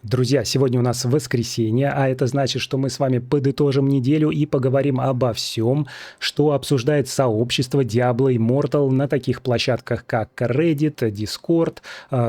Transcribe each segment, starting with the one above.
Друзья, сегодня у нас воскресенье, а это значит, что мы с вами подытожим неделю и поговорим обо всем, что обсуждает сообщество Diablo Immortal на таких площадках, как Reddit, Discord,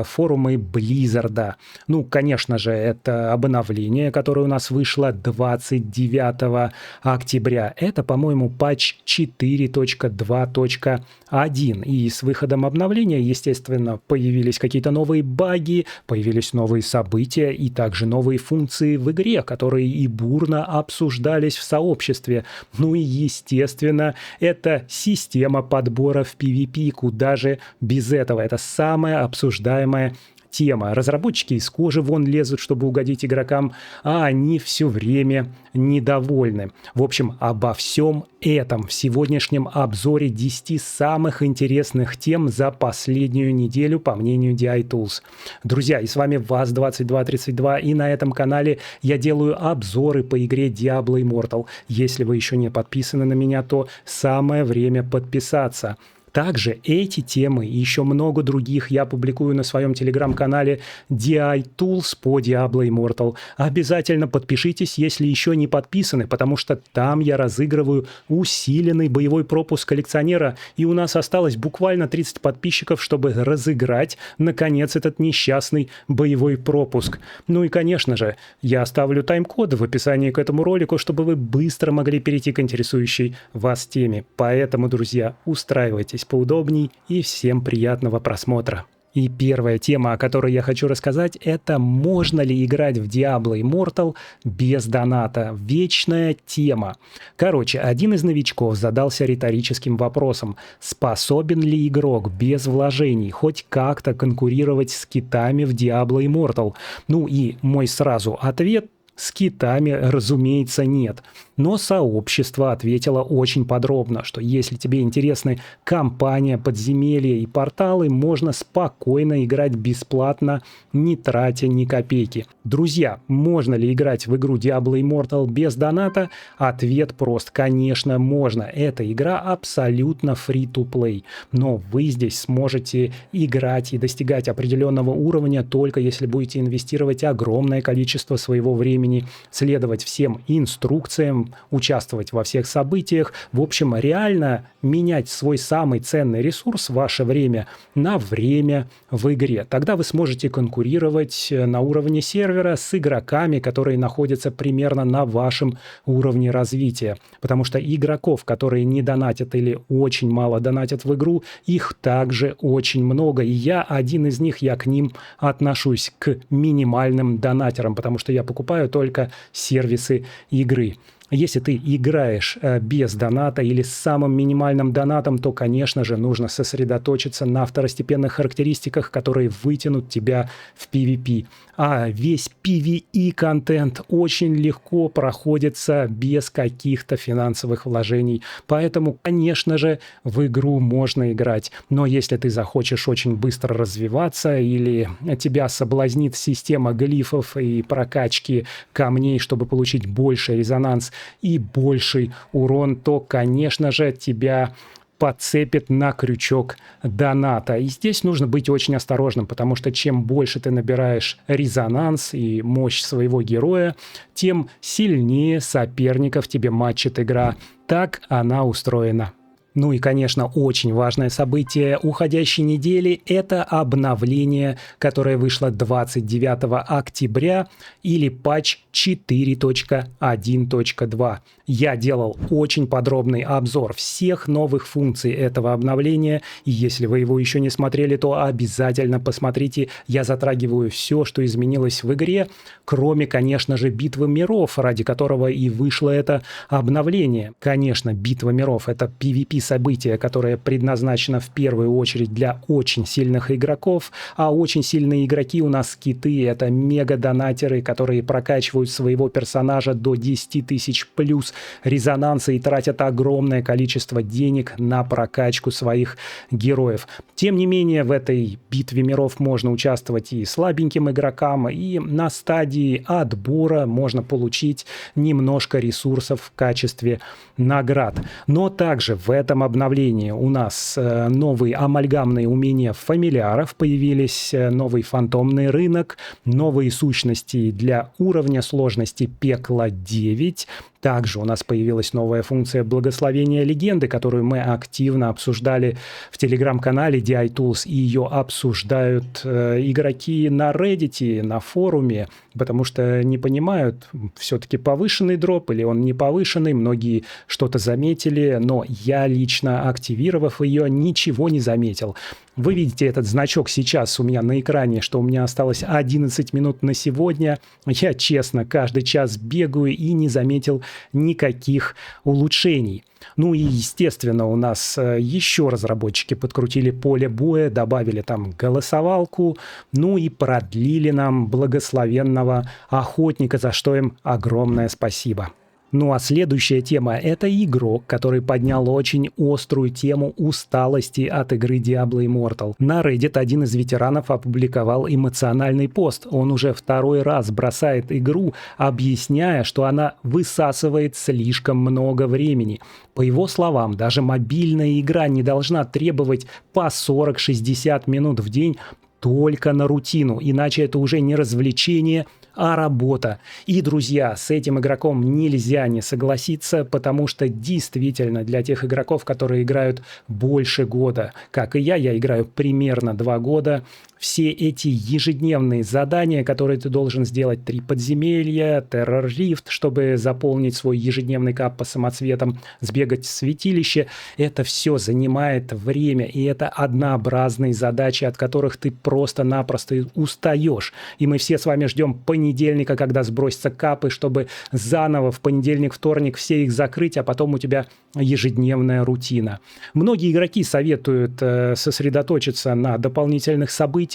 форумы Blizzard. Ну, конечно же, это обновление, которое у нас вышло 29 октября. Это, по-моему, патч 4.2.1. И с выходом обновления, естественно, появились какие-то новые баги, появились новые события и также новые функции в игре, которые и бурно обсуждались в сообществе. Ну и, естественно, это система подбора в PvP, куда же без этого. Это самая обсуждаемая тема. Разработчики из кожи вон лезут, чтобы угодить игрокам, а они все время недовольны. В общем, обо всем этом в сегодняшнем обзоре 10 самых интересных тем за последнюю неделю, по мнению DI Tools. Друзья, и с вами Вас2232, и на этом канале я делаю обзоры по игре Diablo Immortal. Если вы еще не подписаны на меня, то самое время подписаться. Также эти темы и еще много других я публикую на своем телеграм-канале DI Tools по Diablo Immortal. Обязательно подпишитесь, если еще не подписаны, потому что там я разыгрываю усиленный боевой пропуск коллекционера, и у нас осталось буквально 30 подписчиков, чтобы разыграть, наконец, этот несчастный боевой пропуск. Ну и, конечно же, я оставлю тайм-коды в описании к этому ролику, чтобы вы быстро могли перейти к интересующей вас теме. Поэтому, друзья, устраивайтесь поудобней и всем приятного просмотра. И первая тема, о которой я хочу рассказать, это можно ли играть в Diablo Immortal без доната. Вечная тема. Короче, один из новичков задался риторическим вопросом: способен ли игрок без вложений хоть как-то конкурировать с китами в Diablo Immortal? Ну и мой сразу ответ: с китами, разумеется, нет. Но сообщество ответило очень подробно, что если тебе интересны кампания, подземелья и порталы, можно спокойно играть бесплатно, не тратя ни копейки. Друзья, можно ли играть в игру Diablo Immortal без доната? Ответ прост: конечно, можно. Эта игра абсолютно free-to-play. Но вы здесь сможете играть и достигать определенного уровня только если будете инвестировать огромное количество своего времени, следовать всем инструкциям, участвовать во всех событиях. В общем, реально менять свой самый ценный ресурс, ваше время, на время в игре. Тогда вы сможете конкурировать на уровне сервера с игроками, которые находятся примерно на вашем уровне развития. Потому что игроков, которые не донатят или очень мало донатят в игру, их также очень много. И я один из них, я к ним отношусь, к минимальным донатерам, потому что я покупаю только сервисы игры. Если ты играешь без доната или с самым минимальным донатом, то, конечно же, нужно сосредоточиться на второстепенных характеристиках, которые вытянут тебя в PvP. А весь PvE-контент очень легко проходится без каких-то финансовых вложений. Поэтому, конечно же, в игру можно играть. Но если ты захочешь очень быстро развиваться или тебя соблазнит система глифов и прокачки камней, чтобы получить больший резонанс и больший урон, то, конечно же, тебя подцепит на крючок доната. И здесь нужно быть очень осторожным, потому что чем больше ты набираешь резонанс и мощь своего героя, тем сильнее соперников тебе матчит игра. Так она устроена. Ну и, конечно, очень важное событие уходящей недели – это обновление, которое вышло 29 октября, или патч 4.1.2. Я делал очень подробный обзор всех новых функций этого обновления, и если вы его еще не смотрели, то обязательно посмотрите. Я затрагиваю все, что изменилось в игре, кроме, конечно же, Битвы миров, ради которого и вышло это обновление. Конечно, Битва миров – это PvP-событие, которое предназначено в первую очередь для очень сильных игроков, а очень сильные игроки у нас скиты – это мега-донатеры, которые прокачивают своего персонажа до 10 тысяч плюс резонанса и тратят огромное количество денег на прокачку своих героев. Тем не менее, в этой битве миров можно участвовать и слабеньким игрокам, и на стадии отбора можно получить немножко ресурсов в качестве наград. Но также в этом этом обновлении у нас новые амальгамные умения фамильяров, появились новый фантомный рынок, новые сущности для уровня сложности Пекла 9. Также у нас появилась новая функция благословения легенды, которую мы активно обсуждали в телеграм-канале DI Tools, и ее обсуждают игроки на Reddit, на форуме, потому что не понимают, все-таки повышенный дроп или он не повышенный, многие что-то заметили, но я лично, активировав ее, ничего не заметил. Вы видите этот значок сейчас у меня на экране, что у меня осталось 11 минут на сегодня. Я, честно, каждый час бегаю и не заметил никаких улучшений. Ну и, естественно, у нас еще разработчики подкрутили поле боя, добавили там голосовалку, ну и продлили нам благословенного охотника, за что им огромное спасибо. Ну а следующая тема – это игрок, который поднял очень острую тему усталости от игры Diablo Immortal. На Reddit один из ветеранов опубликовал эмоциональный пост. Он уже второй раз бросает игру, объясняя, что она высасывает слишком много времени. По его словам, даже мобильная игра не должна требовать по 40-60 минут в день только на рутину, иначе это уже не развлечение, а работа. И, друзья, с этим игроком нельзя не согласиться, потому что действительно для тех игроков, которые играют больше года, как и я играю примерно 2 года, все эти ежедневные задания, которые ты должен сделать, 3 подземелья, Terror Rift, чтобы заполнить свой ежедневный кап по самоцветам, сбегать в святилище, это все занимает время, и это однообразные задачи, от которых ты просто-напросто устаешь. И мы все с вами ждем понедельника, когда сбросятся капы, чтобы заново в понедельник, вторник все их закрыть, а потом у тебя ежедневная рутина. Многие игроки советуют сосредоточиться на дополнительных событиях,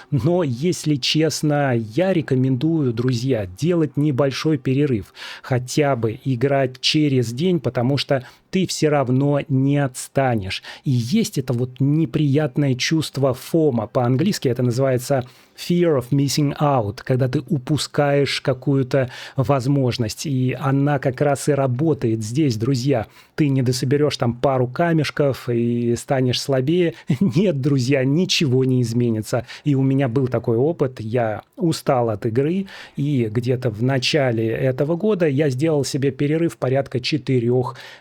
но, если честно, я рекомендую, друзья, делать небольшой перерыв. Хотя бы играть через день, потому что ты все равно не отстанешь. И есть это вот неприятное чувство фома. По-английски это называется fear of missing out, когда ты упускаешь какую-то возможность. И она как раз и работает здесь, друзья. Ты не дособерешь там пару камешков и станешь слабее. Нет, друзья, ничего не изменится. И у меня был такой опыт. Я устал от игры, и где-то в начале этого года я сделал себе перерыв порядка 4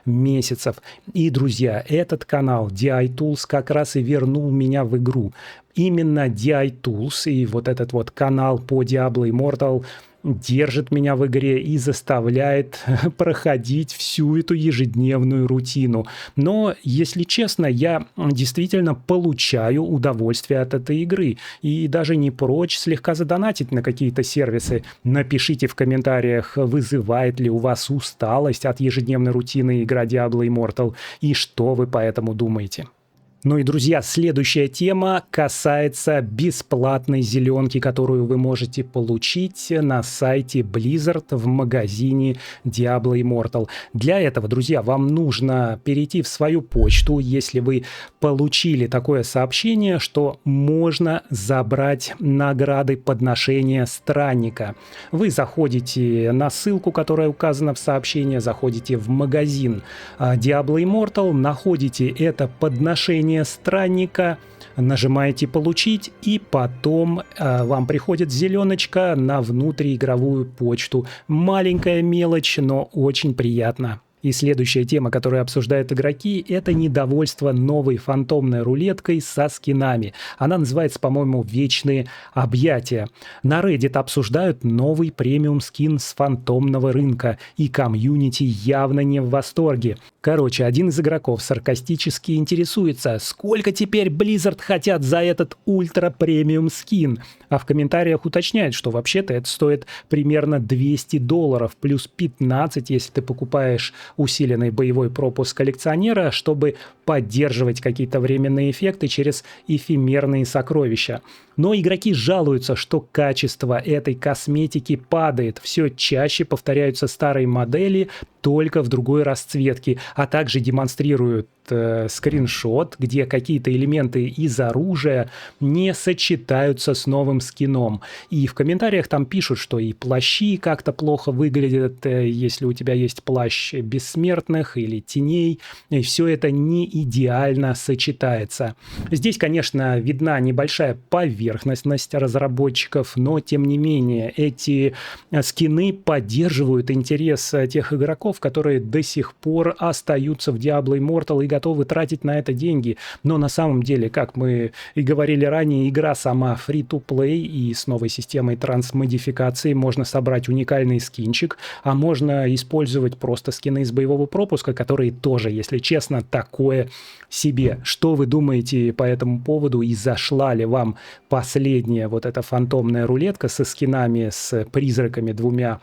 месяцев. И, друзья, этот канал DI Tools как раз и вернул меня в игру. Именно DI Tools и вот этот вот канал по Diablo Immortal держит меня в игре и заставляет проходить всю эту ежедневную рутину. Но, если честно, я действительно получаю удовольствие от этой игры. И даже не прочь слегка задонатить на какие-то сервисы. Напишите в комментариях, вызывает ли у вас усталость от ежедневной рутины игра Diablo Immortal и что вы по этому думаете. Ну и, друзья, следующая тема касается бесплатной зеленки, которую вы можете получить на сайте Blizzard в магазине Diablo Immortal. Для этого, друзья, вам нужно перейти в свою почту, если вы получили такое сообщение, что можно забрать награды подношения странника. Вы заходите на ссылку, которая указана в сообщении, заходите в магазин Diablo Immortal, находите это подношение странника, нажимаете «Получить», и потом вам приходит зеленочка на внутриигровую почту. Маленькая мелочь, но очень приятно. И следующая тема, которую обсуждают игроки, это недовольство новой фантомной рулеткой со скинами. Она называется, по-моему, «Вечные объятия». На Reddit обсуждают новый премиум скин с фантомного рынка, и комьюнити явно не в восторге. Короче, один из игроков саркастически интересуется, сколько теперь Blizzard хотят за этот ультра-премиум скин, а в комментариях уточняет, что вообще-то это стоит примерно $200, плюс 15, если ты покупаешь усиленный боевой пропуск коллекционера, чтобы поддерживать какие-то временные эффекты через эфемерные сокровища. Но игроки жалуются, что качество этой косметики падает. Все чаще повторяются старые модели, только в другой расцветке, а также демонстрируют скриншот, где какие-то элементы из оружия не сочетаются с новым скином. И в комментариях там пишут, что и плащи как-то плохо выглядят, если у тебя есть плащ бессмертных или теней, и все это не идеально сочетается. Здесь, конечно, видна небольшая поверхностность разработчиков, но тем не менее эти скины поддерживают интерес тех игроков, которые до сих пор остаются в Diablo Immortal и готовы тратить на это деньги. Но на самом деле, как мы и говорили ранее, игра сама free-to-play, и с новой системой трансмодификации можно собрать уникальный скинчик, а можно использовать просто скины из боевого пропуска, которые тоже, если честно, такое себе. Что вы думаете по этому поводу и зашла ли вам последняя вот эта фантомная рулетка со скинами, с призраками двумя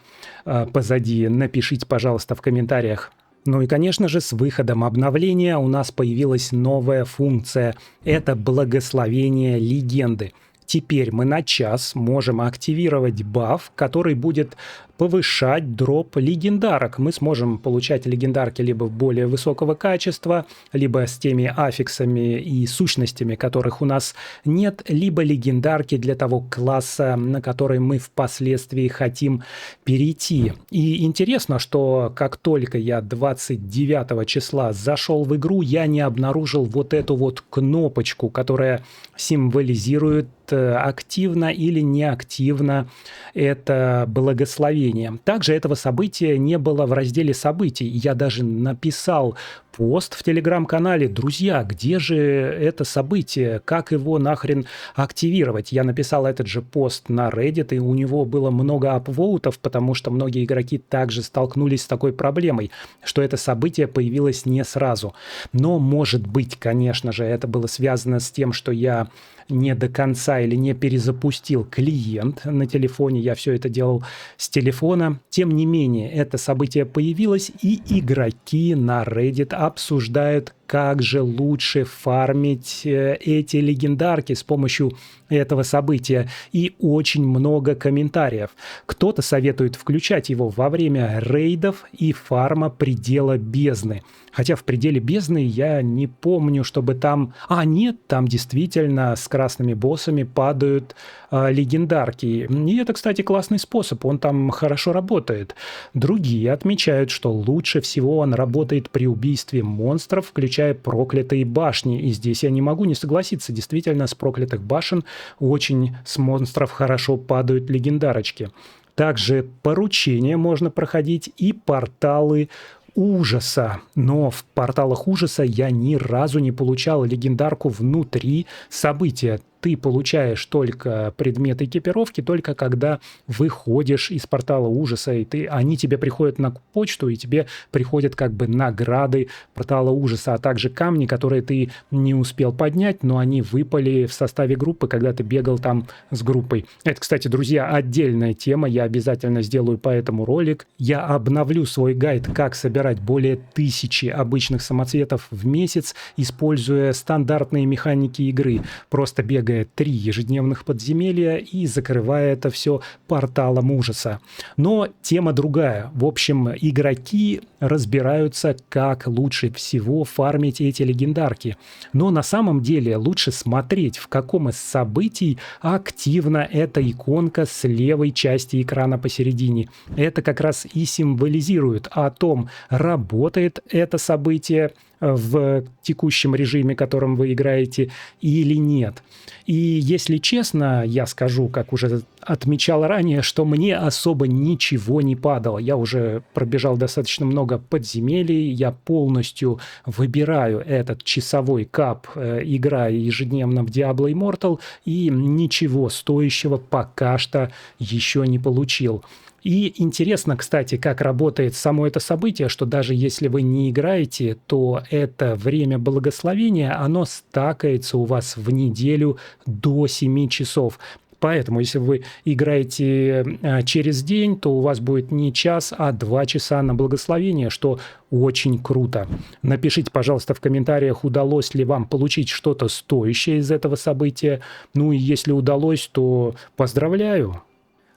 позади? Напишите, пожалуйста, в комментариях. Ну и, конечно же, с выходом обновления у нас появилась новая функция. Это благословение легенды. Теперь мы на час можем активировать баф, который будет повышать дроп легендарок. Мы сможем получать легендарки либо более высокого качества, либо с теми аффиксами и сущностями, которых у нас нет, либо легендарки для того класса, на который мы впоследствии хотим перейти. И интересно, что как только я 29 числа зашел в игру, я не обнаружил вот эту вот кнопочку, которая символизирует активно или неактивно это благословение. Также этого события не было в разделе событий. Я даже написал пост в телеграм-канале: друзья, где же это событие, как его нахрен активировать? Я написал этот же пост на Reddit, и у него было много апвоутов, потому что многие игроки также столкнулись с такой проблемой, что это событие появилось не сразу. Но, может быть, конечно же, это было связано с тем, что я не до конца или не перезапустил клиент на телефоне, я все это делал с телефона. Тем не менее, это событие появилось, и игроки на Reddit обсуждают, как же лучше фармить эти легендарки с помощью этого события. И очень много комментариев. Кто-то советует включать его во время рейдов и фарма предела бездны. Хотя в пределе бездны я не помню, чтобы там... нет, там действительно с красными боссами падают легендарки. И это, кстати, классный способ, он там хорошо работает. Другие отмечают, что лучше всего он работает при убийстве монстров, включая проклятые башни. И здесь я не могу не согласиться. Действительно, с проклятых башен очень с монстров хорошо падают легендарочки. Также поручения можно проходить и порталы ужаса. Но в порталах ужаса я ни разу не получал легендарку внутри события. Ты получаешь только предмет экипировки, только когда выходишь из портала ужаса, и они тебе приходят на почту, и тебе приходят как бы награды портала ужаса, а также камни, которые ты не успел поднять, но они выпали в составе группы, когда ты бегал там с группой. Это, кстати, друзья, отдельная тема, я обязательно сделаю по этому ролик. Я обновлю свой гайд, как собирать более 1000 обычных самоцветов в месяц, используя стандартные механики игры. Просто бегая 3 ежедневных подземелья и закрывая это все порталом ужаса. Но тема другая. В общем, игроки разбираются, как лучше всего фармить эти легендарки. Но на самом деле лучше смотреть, в каком из событий активна эта иконка с левой части экрана посередине. Это как раз и символизирует о том, работает это событие в текущем режиме, которым вы играете, или нет. И если честно, я скажу, как уже отмечал ранее, что мне особо ничего не падало. Я уже пробежал достаточно много подземелий, я полностью выбираю этот часовой кап, играя ежедневно в Diablo Immortal, и ничего стоящего пока что еще не получил. И интересно, кстати, как работает само это событие, что даже если вы не играете, то это время благословения, оно стакается у вас в неделю до 7 часов. Поэтому, если вы играете через день, то у вас будет не час, а 2 часа на благословение, что очень круто. Напишите, пожалуйста, в комментариях, удалось ли вам получить что-то стоящее из этого события. Ну и если удалось, то поздравляю.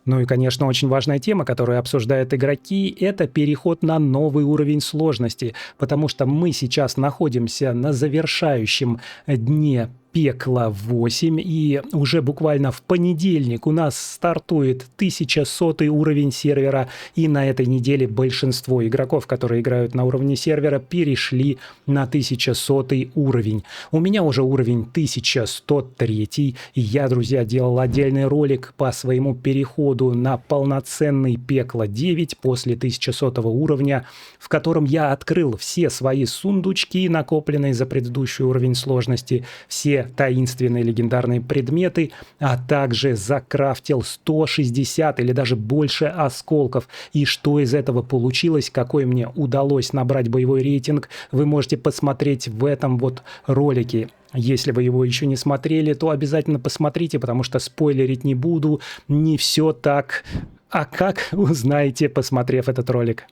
Ну и, конечно, очень важная тема, которую обсуждают игроки, это переход на новый уровень сложности, потому что мы сейчас находимся на завершающем дне Пекла 8, и уже буквально в понедельник у нас стартует 1100 уровень сервера, и на этой неделе большинство игроков, которые играют на уровне сервера, перешли на 1100 уровень. У меня уже уровень 1103, и я, друзья, делал отдельный ролик по своему переходу на полноценный Пекло 9 после 1100 уровня, в котором я открыл все свои сундучки, накопленные за предыдущий уровень сложности, все таинственные легендарные предметы, а также закрафтил 160 или даже больше осколков. И что из этого получилось, какой мне удалось набрать боевой рейтинг, вы можете посмотреть в этом вот ролике. Если вы его еще не смотрели, то обязательно посмотрите, потому что спойлерить не буду, не все так. А как, узнаете, посмотрев этот ролик.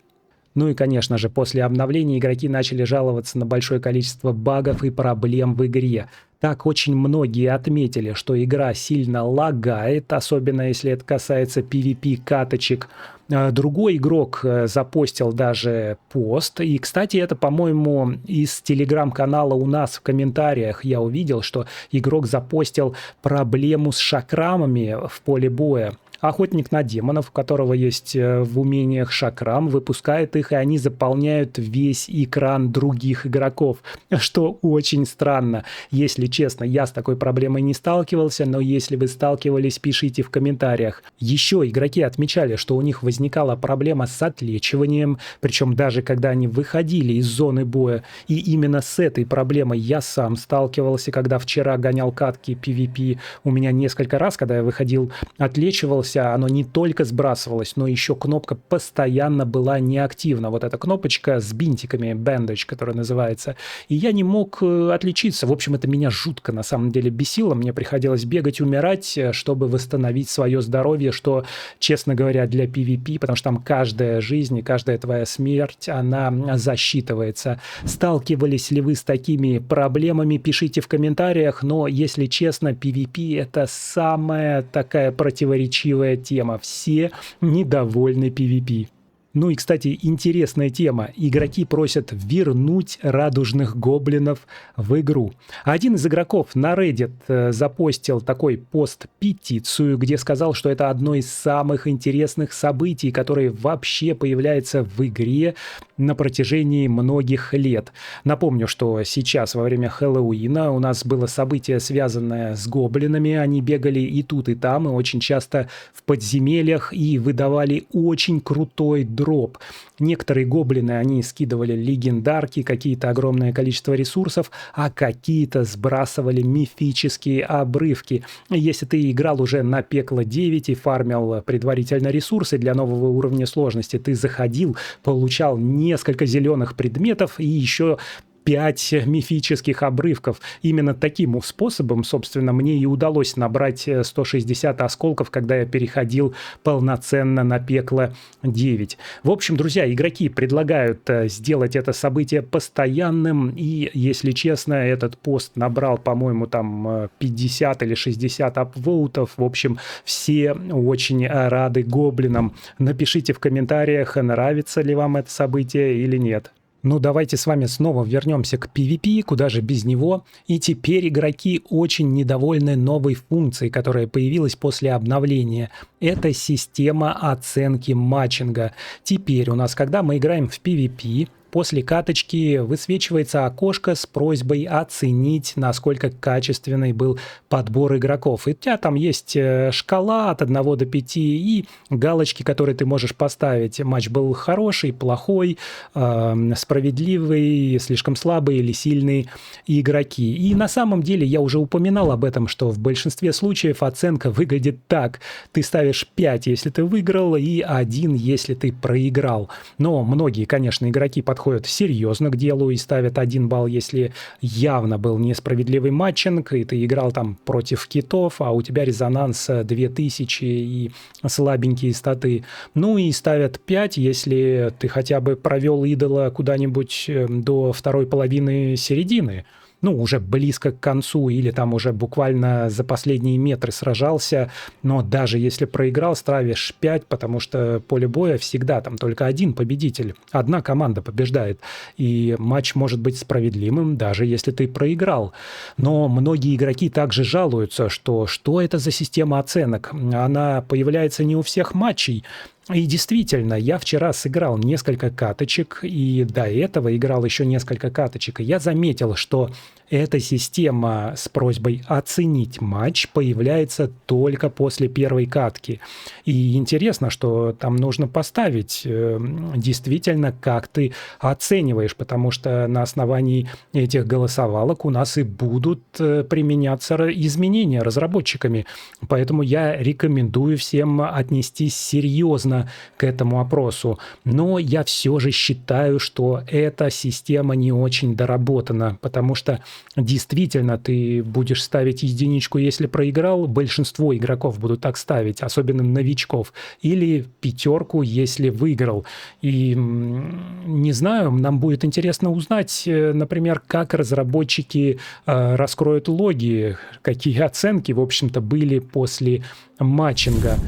Ну и, конечно же, после обновления игроки начали жаловаться на большое количество багов и проблем в игре. Так очень многие отметили, что игра сильно лагает, особенно если это касается PvP-каточек. Другой игрок запостил даже пост. И, кстати, это, по-моему, из телеграм-канала у нас в комментариях я увидел, что игрок запостил проблему с шакрамами в поле боя. Охотник на демонов, у которого есть в умениях шакрам, выпускает их, и они заполняют весь экран других игроков, что очень странно. Если честно, я с такой проблемой не сталкивался, но если вы сталкивались, пишите в комментариях. Еще игроки отмечали, что у них возникала проблема с отлечиванием, причем даже когда они выходили из зоны боя. И именно с этой проблемой я сам сталкивался, когда вчера гонял катки PvP. У меня несколько раз, когда я выходил, отлечивался, оно не только сбрасывалось, но еще кнопка постоянно была неактивна. Вот эта кнопочка с бинтиками, bandage, которая называется. И я не мог отличиться. В общем, это меня жутко на самом деле бесило. Мне приходилось бегать, умирать, чтобы восстановить свое здоровье, что, честно говоря, для PvP, потому что там каждая жизнь и каждая твоя смерть, она засчитывается. Сталкивались ли вы с такими проблемами, пишите в комментариях, но, если честно, PvP — это самая такая противоречивая тема. Все недовольны PvP. Ну и, кстати, интересная тема. Игроки просят вернуть радужных гоблинов в игру. Один из игроков на Reddit запостил такой пост-петицию, где сказал, что это одно из самых интересных событий, которые вообще появляются в игре на протяжении многих лет. Напомню, что сейчас, во время Хэллоуина, у нас было событие, связанное с гоблинами. Они бегали и тут, и там, и очень часто в подземельях, и выдавали очень крутой дроп. Некоторые гоблины, они скидывали легендарки, какие-то огромное количество ресурсов, а какие-то сбрасывали мифические обрывки. Если ты играл уже на Пекло 9 и фармил предварительно ресурсы для нового уровня сложности, ты заходил, получал несколько зеленых предметов и еще 5 мифических обрывков. Именно таким способом, собственно, мне и удалось набрать 160 осколков, когда я переходил полноценно на Пекло 9. В общем, друзья, игроки предлагают сделать это событие постоянным, и, если честно, этот пост набрал, по-моему, там 50 или 60 апвоутов. В общем, все очень рады гоблинам. Напишите в комментариях, нравится ли вам это событие или нет. Ну, давайте с вами снова вернемся к PvP, куда же без него. И теперь игроки очень недовольны новой функцией, которая появилась после обновления. Это система оценки матчинга. Теперь у нас, когда мы играем в PvP, после каточки высвечивается окошко с просьбой оценить, насколько качественный был подбор игроков. И у тебя там есть шкала от 1 до 5 и галочки, которые ты можешь поставить. Матч был хороший, плохой, справедливый, слишком слабый или сильные игроки. И на самом деле я уже упоминал об этом, что в большинстве случаев оценка выглядит так. Ты ставишь 5, если ты выиграл, и 1, если ты проиграл. Но многие, конечно, игроки подходят подходят серьезно к делу и ставят 1 балл, если явно был несправедливый матчинг, и ты играл там против китов, а у тебя резонанс 2000 и слабенькие статы. Ну и ставят 5, если ты хотя бы провел идола куда-нибудь до второй половины середины. Ну, уже близко к концу или там уже буквально за последние метры сражался, но даже если проиграл, ставишь 5, потому что поле боя всегда там только один победитель, одна команда побеждает, и матч может быть справедливым, даже если ты проиграл. Но многие игроки также жалуются, что это за система оценок, она появляется не у всех матчей. И действительно, я вчера сыграл несколько каточек, и до этого играл еще несколько каточек, и я заметил, что эта система с просьбой оценить матч появляется только после первой катки. И интересно, что там нужно поставить действительно, как ты оцениваешь, потому что на основании этих голосовалок у нас и будут применяться изменения разработчиками. Поэтому я рекомендую всем отнестись серьезно к этому опросу. Но я все же считаю, что эта система не очень доработана, потому что действительно ты будешь ставить единичку, если проиграл, большинство игроков будут так ставить, особенно новичков, или 5, если выиграл. И не знаю, нам будет интересно узнать, например, как разработчики раскроют логи, какие оценки, в общем-то, были после матчинга.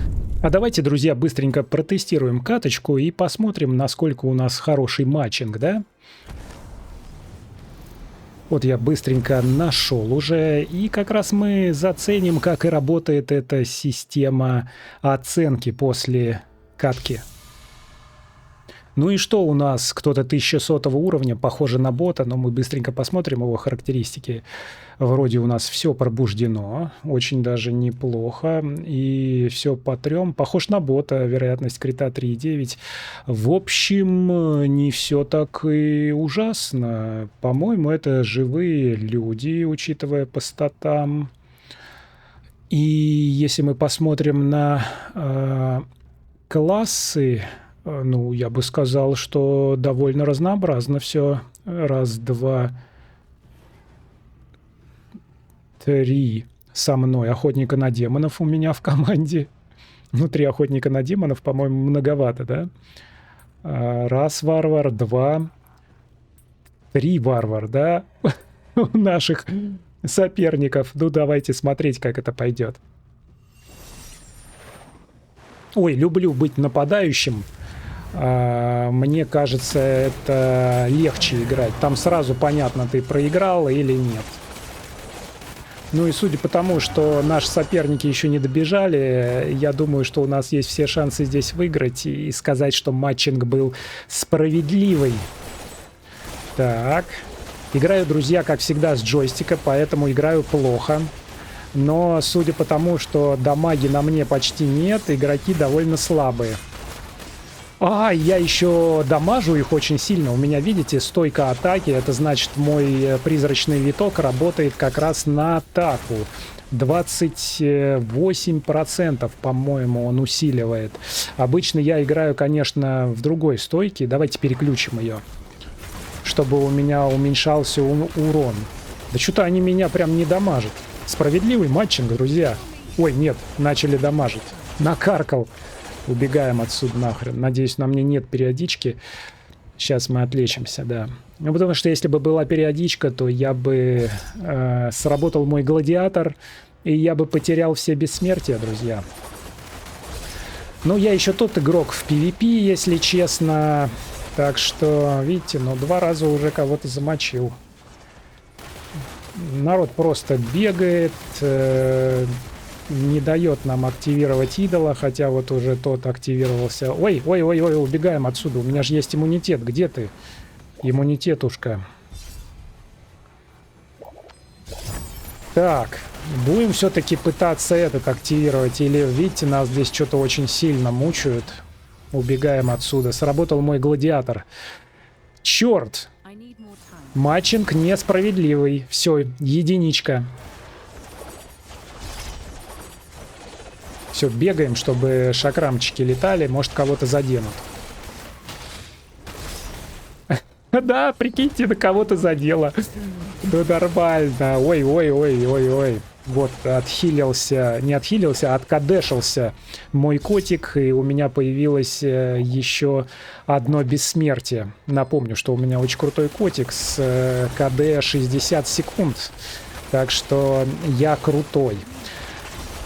А давайте, друзья, быстренько протестируем каточку и посмотрим, насколько у нас хороший матчинг, да? Вот я быстренько нашел уже, и как раз мы заценим, как и работает эта система оценки после катки. Ну и что у нас? Кто-то 1100 уровня, похоже на бота, но мы быстренько посмотрим его характеристики. Вроде у нас все пробуждено, очень даже неплохо, и все по 3. Похож на бота, вероятность крита 3,9. В общем, не все так и ужасно. По-моему, это живые люди, учитывая по статам. И если мы посмотрим на классы, ну, я бы сказал, что довольно разнообразно все. 1, 2, 3 со мной. Охотника на демонов у меня в команде. Внутри охотника на демонов, по-моему, многовато, да? 1 варвар, 2, 3 варвар, да? У наших соперников. Ну, давайте смотреть, как это пойдет. Ой, люблю быть нападающим. Мне кажется, это легче играть. Там сразу понятно, ты проиграл или нет. Ну и судя по тому, что наши соперники еще не добежали, я думаю, что у нас есть все шансы здесь выиграть и сказать, что матчинг был справедливый. Так. Играю, друзья, как всегда, с джойстика, поэтому играю плохо. Но судя по тому, что дамаги на мне почти нет, игроки довольно слабые. Я еще дамажу их очень сильно. У меня, видите, стойка атаки. Это значит, мой призрачный виток работает как раз на атаку. 28%, по-моему, он усиливает. Обычно я играю, конечно, в другой стойке. Давайте переключим ее, чтобы у меня уменьшался урон. Да что-то они меня прям не дамажат. Справедливый матчинг, друзья. Ой, нет, начали дамажить. Накаркал. Убегаем отсюда нахрен. Надеюсь, на мне нет периодички. Сейчас мы отлечимся, да. Ну, потому что если бы была периодичка, то я бы сработал мой гладиатор, и я бы потерял все бессмертия, друзья. Ну, я еще тот игрок в PvP, если честно. Так что, видите, 2 раза уже кого-то замочил. Народ просто бегает, не дает нам активировать идола, хотя вот уже тот активировался. Ой, убегаем отсюда, у меня же есть иммунитет, где ты? Иммунитетушка. Так, будем все-таки пытаться этот активировать, или, видите, нас здесь что-то очень сильно мучают. Убегаем отсюда, сработал мой гладиатор. Черт! Матчинг несправедливый. Все, единичка. Все, бегаем, чтобы шакрамчики летали. Может, кого-то заденут. Да, прикиньте, на кого-то задело. Ну нормально. Ой. Вот, отхилился, не отхилился, а откадешился мой котик, и у меня появилось еще одно бессмертие. Напомню, что у меня очень крутой котик с КД 60 секунд, так что я крутой.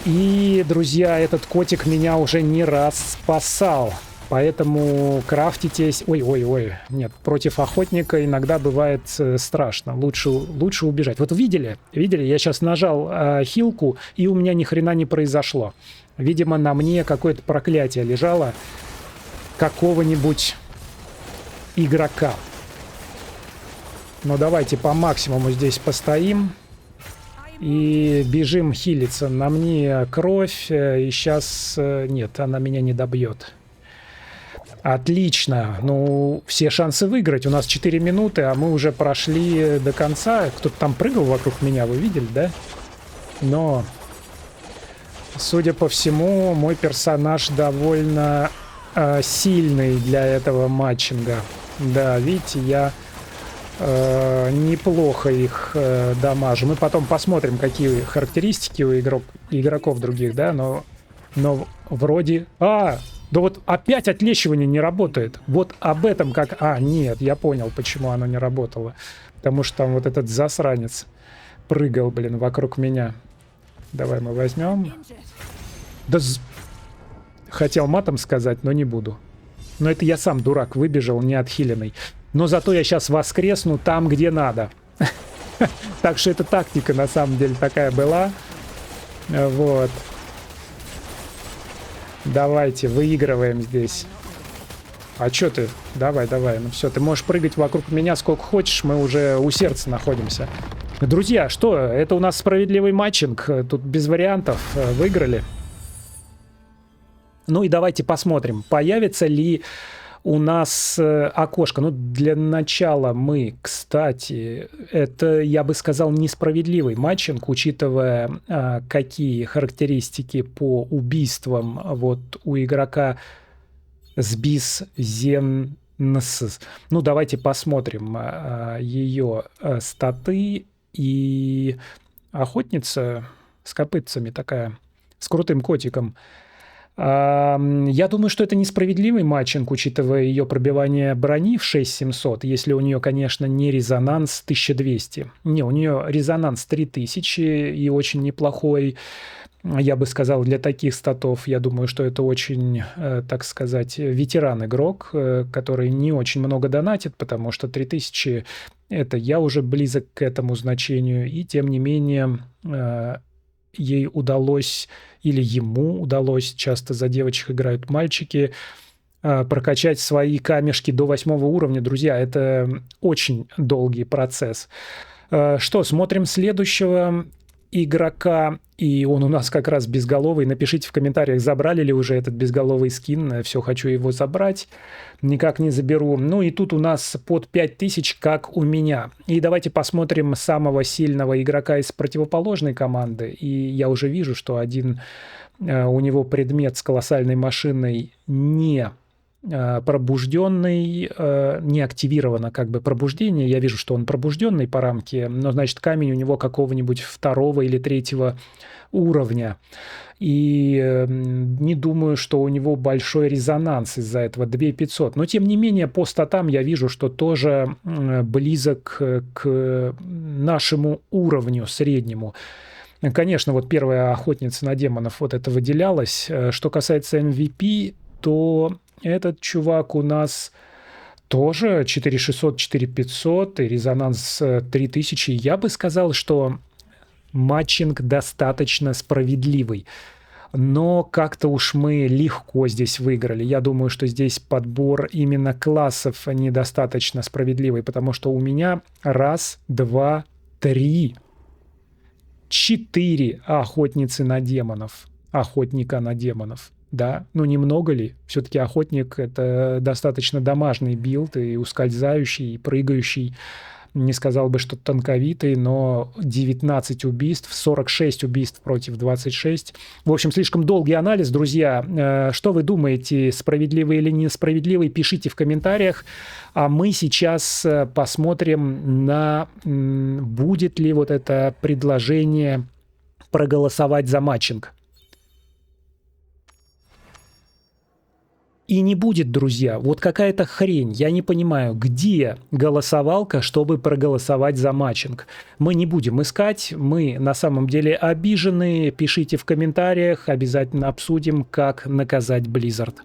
И, друзья, этот котик меня уже не раз спасал. Поэтому крафтитесь... Ой. Нет, против охотника иногда бывает страшно. Лучше убежать. Вот видели? Я сейчас нажал хилку, и у меня ни хрена не произошло. Видимо, на мне какое-то проклятие лежало какого-нибудь игрока. Но давайте по максимуму здесь постоим. И бежим хилиться. На мне кровь, и сейчас... Нет, она меня не добьет. Отлично. Ну, все шансы выиграть. У нас 4 минуты, а мы уже прошли до конца. Кто-то там прыгал вокруг меня, вы видели, да? Но, судя по всему, мой персонаж довольно сильный для этого матчинга. Да, видите, я неплохо их дамажу. Мы потом посмотрим, какие характеристики у игроков других, да, но вроде... Да вот опять отлещивание не работает. Вот об этом как... нет, я понял, почему оно не работало. Потому что там вот этот засранец прыгал, блин, вокруг меня. Давай мы возьмем. Да хотел матом сказать, но не буду. Но это я сам, дурак, выбежал, не отхиленный. Но зато я сейчас воскресну там, где надо. Так что эта тактика на самом деле такая была. Вот. Давайте, выигрываем здесь. А чё ты? Давай. Ну все, ты можешь прыгать вокруг меня сколько хочешь, мы уже у сердца находимся. Друзья, что? Это у нас справедливый матчинг. Тут без вариантов. Выиграли. Ну и давайте посмотрим, появится ли у нас окошко. Ну, для начала мы, кстати, это, я бы сказал, несправедливый матчинг, учитывая, какие характеристики по убийствам вот у игрока Сбис Зеннс. Ну, давайте посмотрим ее статы. И охотница с копытцами такая, с крутым котиком. Я думаю, что это несправедливый матчинг, учитывая ее пробивание брони в 6700, если у нее, конечно, не резонанс 1200. Не, у нее резонанс 3000 и очень неплохой. Я бы сказал, для таких статов, я думаю, что это очень, так сказать, ветеран-игрок, который не очень много донатит, потому что 3000 – это я уже близок к этому значению, и тем не менее ей удалось, или ему удалось, часто за девочек играют мальчики, прокачать свои камешки до 8 уровня. Друзья, это очень долгий процесс. Что, смотрим следующего игрока, и он у нас как раз безголовый. Напишите в комментариях, забрали ли уже этот безголовый скин. Все, хочу его забрать. Никак не заберу. Ну и тут у нас под 5000, как у меня. И давайте посмотрим самого сильного игрока из противоположной команды. И я уже вижу, что один у него предмет с колоссальной машиной не пробужденный, не активировано как бы пробуждение. Я вижу, что он пробужденный по рамке, но значит камень у него какого-нибудь 2 или 3 уровня. И не думаю, что у него большой резонанс из-за этого, 2500. Но тем не менее по статам я вижу, что тоже близок к нашему уровню среднему. Конечно, вот первая охотница на демонов вот это выделялась. Что касается MVP, то этот чувак у нас тоже 4600, 4500 и резонанс 3000. Я бы сказал, что матчинг достаточно справедливый. Но как-то уж мы легко здесь выиграли. Я думаю, что здесь подбор именно классов недостаточно справедливый, потому что у меня 1, 2, 3, 4 охотницы на демонов. Охотника на демонов. Да, ну немного ли? Все-таки охотник — это достаточно дамажный билд, и ускользающий, и прыгающий. не сказал бы, что танковитый, но 19 убийств, 46 убийств против 26. В общем, слишком долгий анализ, друзья. Что вы думаете, справедливый или несправедливый, пишите в комментариях. А мы сейчас посмотрим на будет ли вот это предложение проголосовать за матчинг. И не будет, друзья, вот какая-то хрень, я не понимаю, где голосовалка, чтобы проголосовать за матчинг. Мы не будем искать, мы на самом деле обижены, пишите в комментариях, обязательно обсудим, как наказать Blizzard.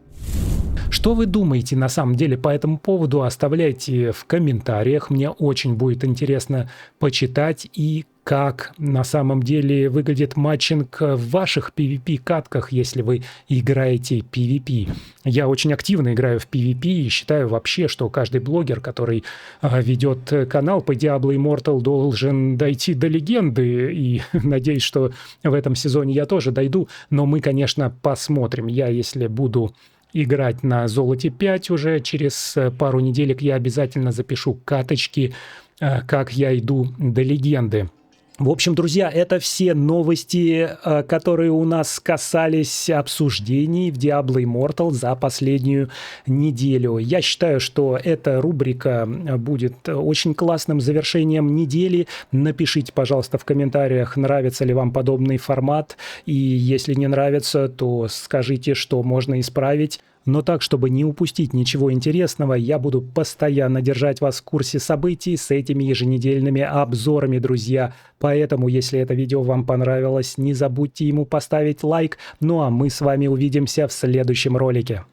Что вы думаете на самом деле по этому поводу, оставляйте в комментариях, мне очень будет интересно почитать и как на самом деле выглядит матчинг в ваших PvP-катках, если вы играете PvP. Я очень активно играю в PvP и считаю вообще, что каждый блогер, который ведет канал по Diablo Immortal, должен дойти до легенды. И надеюсь, что в этом сезоне я тоже дойду. Но мы, конечно, посмотрим. Я, если буду играть на золоте 5 уже через пару неделек, я обязательно запишу каточки, как я иду до легенды. В общем, друзья, это все новости, которые у нас касались обсуждений в Diablo Immortal за последнюю неделю. Я считаю, что эта рубрика будет очень классным завершением недели. Напишите, пожалуйста, в комментариях, нравится ли вам подобный формат. И если не нравится, то скажите, что можно исправить. Но так, чтобы не упустить ничего интересного, я буду постоянно держать вас в курсе событий с этими еженедельными обзорами, друзья. Поэтому, если это видео вам понравилось, не забудьте ему поставить лайк. Ну а мы с вами увидимся в следующем ролике.